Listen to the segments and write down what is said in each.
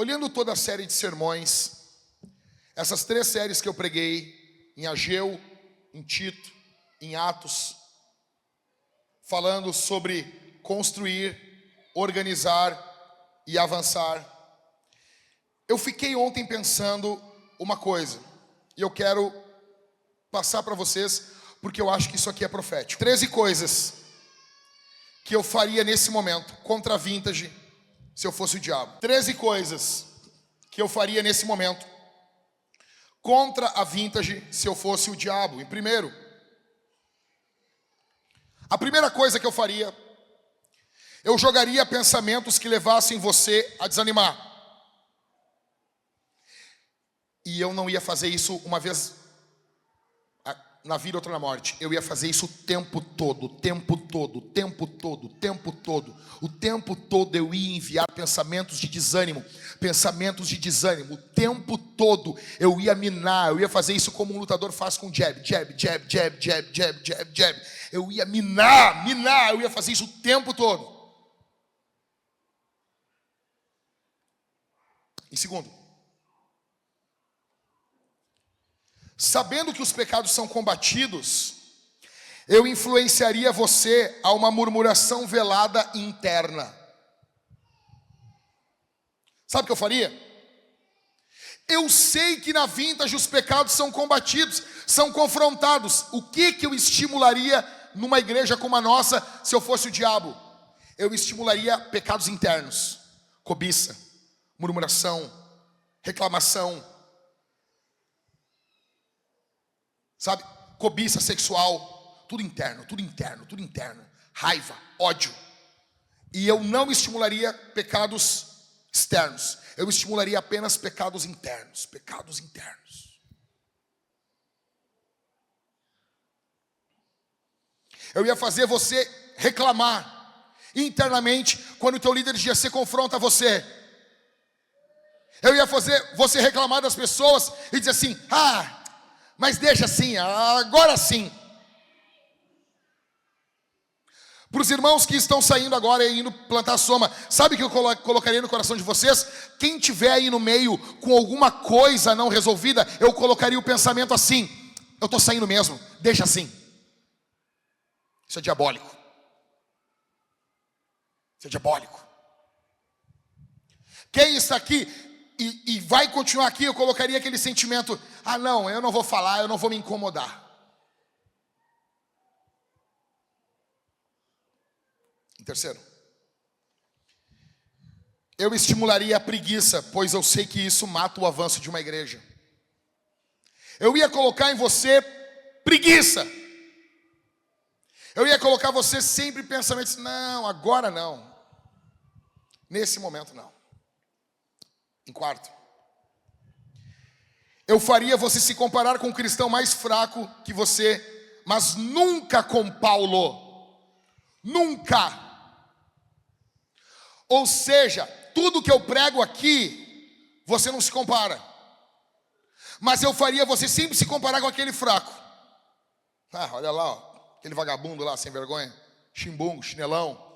olhando toda a série de sermões, essas 3 séries que eu preguei, em Ageu, em Tito, em Atos, falando sobre construir, organizar e avançar, eu fiquei ontem pensando uma coisa, e eu quero passar para vocês, porque eu acho que isso aqui é profético. 13 coisas que eu faria nesse momento contra a Vintage se eu fosse o diabo. 13 coisas que eu faria nesse momento contra a Vintage se eu fosse o diabo. Em primeiro, a primeira coisa que eu faria, eu jogaria pensamentos que levassem você a desanimar. E eu não ia fazer isso uma vez na vida, outra na morte. Eu ia fazer isso o tempo todo, o tempo todo, o tempo todo, o tempo todo. O tempo todo eu ia enviar pensamentos de desânimo. O tempo todo eu ia minar. Eu ia fazer isso como um lutador faz com jab. Eu ia minar. Eu ia fazer isso o tempo todo. Em segundo, sabendo que os pecados são combatidos, eu influenciaria você a uma murmuração velada interna. Sabe o que eu faria? Eu sei que na Vintage os pecados são combatidos, são confrontados. O que eu estimularia numa igreja como a nossa se eu fosse o diabo? Eu estimularia pecados internos, cobiça, murmuração, reclamação, sabe? Cobiça sexual, tudo interno, raiva, ódio. E eu não estimularia pecados externos, eu estimularia apenas pecados internos. Eu ia fazer você reclamar internamente quando o teu líder de GC confronta você. Eu ia fazer você reclamar das pessoas e dizer assim: mas deixa assim, agora sim. Para os irmãos que estão saindo agora e indo plantar soma, sabe o que eu colocaria no coração de vocês? Quem tiver aí no meio com alguma coisa não resolvida, eu colocaria o pensamento assim: eu estou saindo mesmo, deixa assim. Isso é diabólico. Quem está aqui e vai continuar aqui, eu colocaria aquele sentimento: não, eu não vou falar, eu não vou me incomodar. Em terceiro, eu estimularia a preguiça, pois eu sei que isso mata o avanço de uma igreja. Eu ia colocar em você preguiça. Eu ia colocar você sempre pensamentos: não, agora não. Nesse momento não. Em quarto, eu faria você se comparar com um cristão mais fraco que você, mas nunca com Paulo. Nunca. Ou seja, tudo que eu prego aqui, você não se compara. Mas eu faria você sempre se comparar com aquele fraco. Olha lá, aquele vagabundo lá, sem vergonha, chimbungo, chinelão.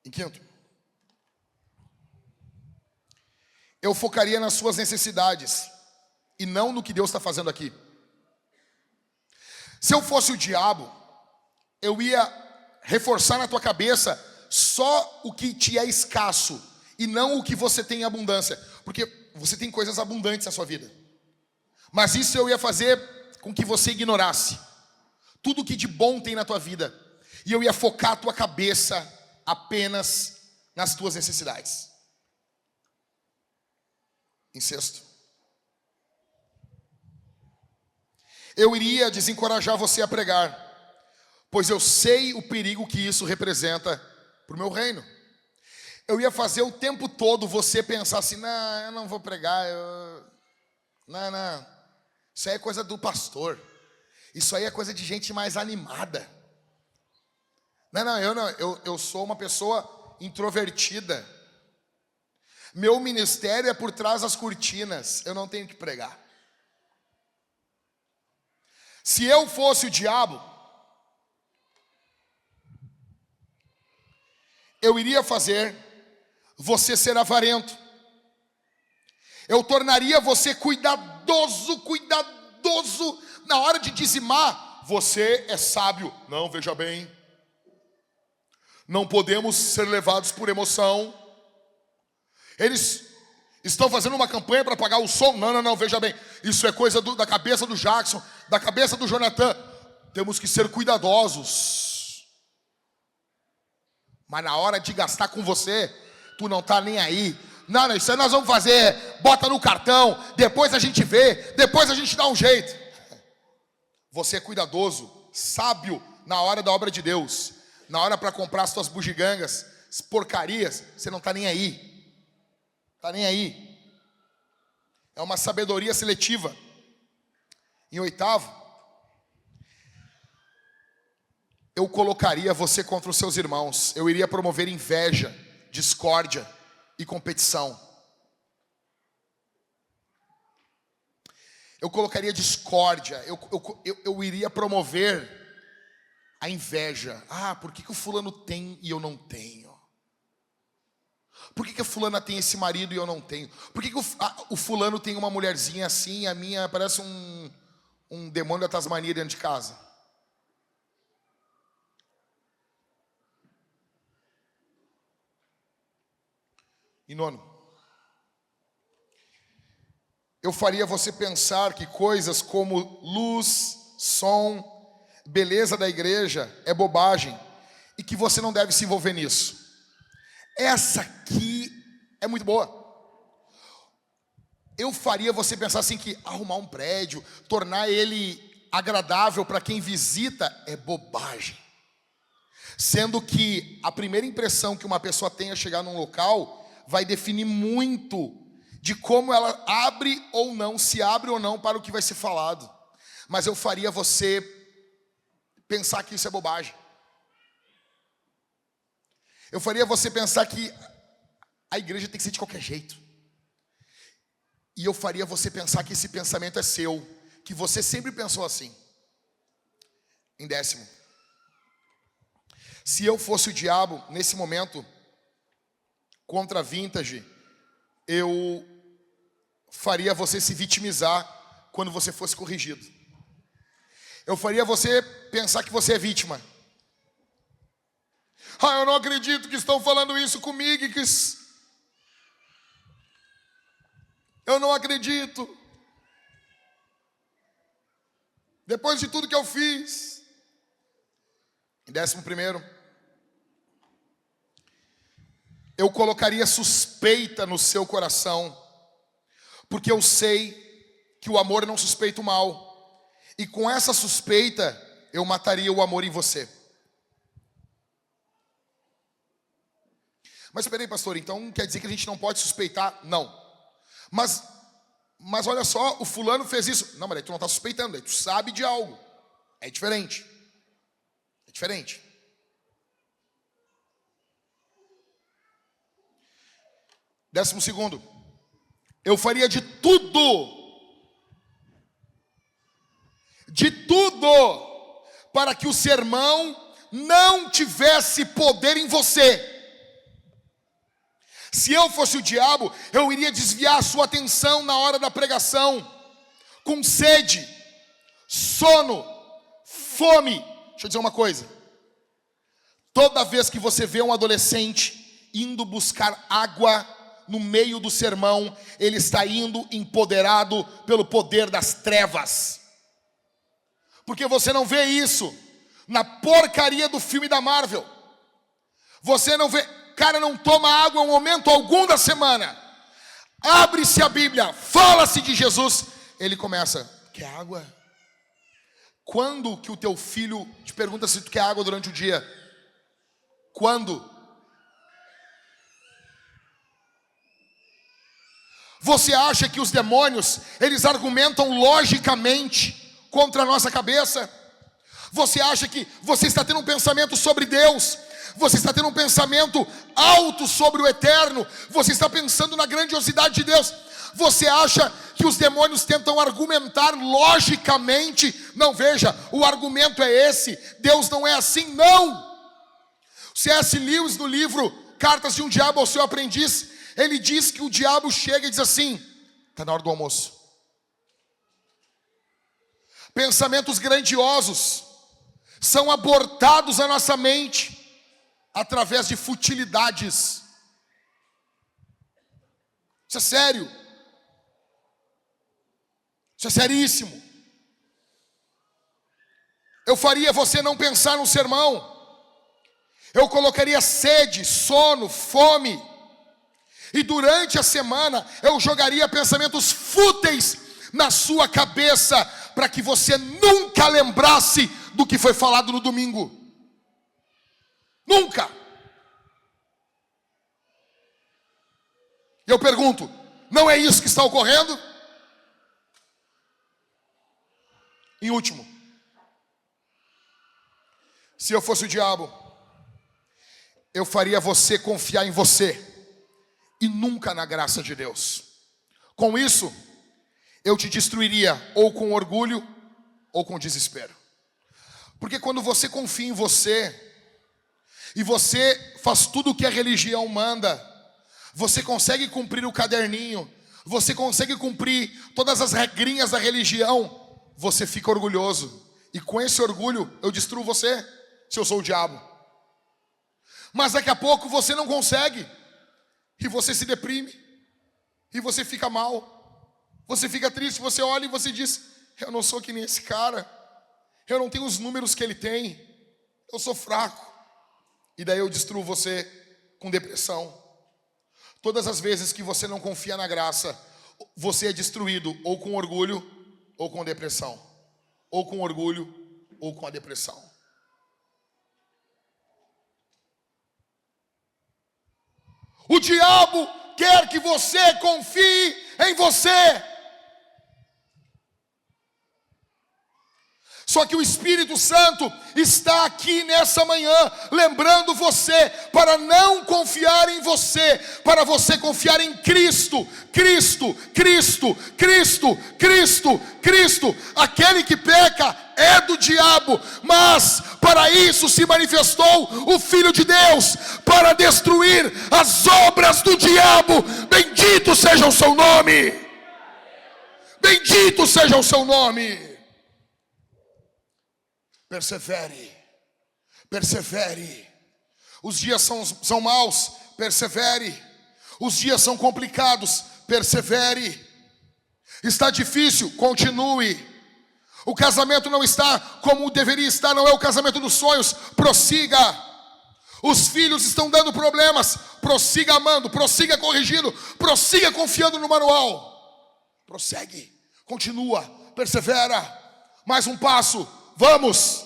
Em quinto, eu focaria nas suas necessidades e não no que Deus está fazendo aqui. Se eu fosse o diabo, eu ia reforçar na tua cabeça só o que te é escasso e não o que você tem em abundância, porque você tem coisas abundantes na sua vida. Mas isso eu ia fazer com que você ignorasse tudo o que de bom tem na tua vida, e eu ia focar a tua cabeça apenas nas tuas necessidades. Em sexto, eu iria desencorajar você a pregar, pois eu sei o perigo que isso representa para o meu reino. Eu ia fazer o tempo todo você pensar assim: não, eu não vou pregar, não, isso aí é coisa do pastor, isso aí é coisa de gente mais animada. Eu sou uma pessoa introvertida. Meu ministério é por trás das cortinas, eu não tenho que pregar. Se eu fosse o diabo, eu iria fazer você ser avarento. Eu tornaria você cuidadoso na hora de dizimar. Você é sábio. Não, veja bem. Não podemos ser levados por emoção. Eles estão fazendo uma campanha para pagar o som. Não, veja bem. Isso é coisa da cabeça do Jackson, da cabeça do Jonathan. Temos que ser cuidadosos. Mas na hora de gastar com você, tu não tá nem aí. Não, isso aí nós vamos fazer. Bota no cartão, depois a gente vê, depois a gente dá um jeito. Você é cuidadoso, sábio na hora da obra de Deus. Na hora para comprar as tuas bugigangas, as porcarias, você não tá nem aí. Tá nem aí. É uma sabedoria seletiva. Em oitavo, eu colocaria você contra os seus irmãos. Eu iria promover inveja, discórdia e competição. Eu colocaria discórdia. Eu iria promover a inveja. Por que o fulano tem e eu não tenho? Por que a fulana tem esse marido e eu não tenho? Por que o fulano tem uma mulherzinha assim e a minha parece um demônio da Tasmania dentro de casa? E nono, eu faria você pensar que coisas como luz, som, beleza da igreja é bobagem e que você não deve se envolver nisso. Essa aqui é muito boa. Eu faria você pensar assim que arrumar um prédio, tornar ele agradável para quem visita é bobagem. Sendo que a primeira impressão que uma pessoa tem a chegar num local vai definir muito de como ela abre ou não, se abre ou não para o que vai ser falado. Mas eu faria você pensar que isso é bobagem. Eu faria você pensar que a igreja tem que ser de qualquer jeito. E eu faria você pensar que esse pensamento é seu, que você sempre pensou assim. Em décimo, se eu fosse o diabo nesse momento contra a Vintage, eu faria você se vitimizar quando você fosse corrigido. Eu faria você pensar que você é vítima. Eu não acredito que estão falando isso comigo. Eu não acredito. Depois de tudo que eu fiz. Em 11º, eu colocaria suspeita no seu coração, porque eu sei que o amor não suspeita o mal. E com essa suspeita, eu mataria o amor em você. Mas espera aí, pastor, então quer dizer que a gente não pode suspeitar? Não. Mas olha só, o fulano fez isso. Não, mas aí tu não está suspeitando, aí tu sabe de algo. É diferente. É diferente. 12º, eu faria de tudo para que o sermão não tivesse poder em você. Se eu fosse o diabo, eu iria desviar a sua atenção na hora da pregação, com sede, sono, fome. Deixa eu dizer uma coisa. Toda vez que você vê um adolescente indo buscar água no meio do sermão, ele está indo empoderado pelo poder das trevas. Porque você não vê isso na porcaria do filme da Marvel. Você não vê, cara não toma água em momento algum da semana. Abre-se a Bíblia, fala-se de Jesus, ele começa, quer água? Quando que o teu filho te pergunta se tu quer água durante o dia? Quando? Você acha que os demônios, eles argumentam logicamente contra a nossa cabeça? Você acha que você está tendo um pensamento sobre Deus? Você está tendo um pensamento alto sobre o eterno? Você está pensando na grandiosidade de Deus? Você acha que os demônios tentam argumentar logicamente? Não, veja, o argumento é esse. Deus não é assim, não. C.S. Lewis, no livro Cartas de um Diabo ao Seu Aprendiz, ele diz que o diabo chega e diz assim: está na hora do almoço. Pensamentos grandiosos são abortados na nossa mente através de futilidades. Isso é sério. Isso é seríssimo. Eu faria você não pensar no sermão. Eu colocaria sede, sono, fome. E durante a semana eu jogaria pensamentos fúteis na sua cabeça, para que você nunca lembrasse do que foi falado no domingo. Nunca. E eu pergunto, não é isso que está ocorrendo? Em último, se eu fosse o diabo, eu faria você confiar em você e nunca na graça de Deus. Com isso, eu te destruiria ou com orgulho ou com desespero. Porque quando você confia em você e você faz tudo o que a religião manda, você consegue cumprir o caderninho, você consegue cumprir todas as regrinhas da religião, você fica orgulhoso. E com esse orgulho eu destruo você, se eu sou o diabo. Mas daqui a pouco você não consegue, e você se deprime, e você fica mal, você fica triste, você olha e você diz: eu não sou que nem esse cara, eu não tenho os números que ele tem, eu sou fraco. E daí eu destruo você com depressão. Todas as vezes que você não confia na graça, você é destruído ou com orgulho ou com depressão. Ou com orgulho ou com a depressão. O diabo quer que você confie em você. Só que o Espírito Santo está aqui nessa manhã, lembrando você para não confiar em você, para você confiar em Cristo, Cristo, Cristo, Cristo, Cristo, Cristo. Aquele que peca é do diabo, mas para isso se manifestou o Filho de Deus, para destruir as obras do diabo. Bendito seja o seu nome, bendito seja o seu nome. Persevere, persevere. Os dias são maus, persevere. Os dias são complicados, persevere. Está difícil, continue. O casamento não está como deveria estar, não é o casamento dos sonhos, prossiga. Os filhos estão dando problemas, prossiga amando, prossiga corrigindo, prossiga confiando no manual. Prossegue, continua, persevera. Mais um passo, vamos.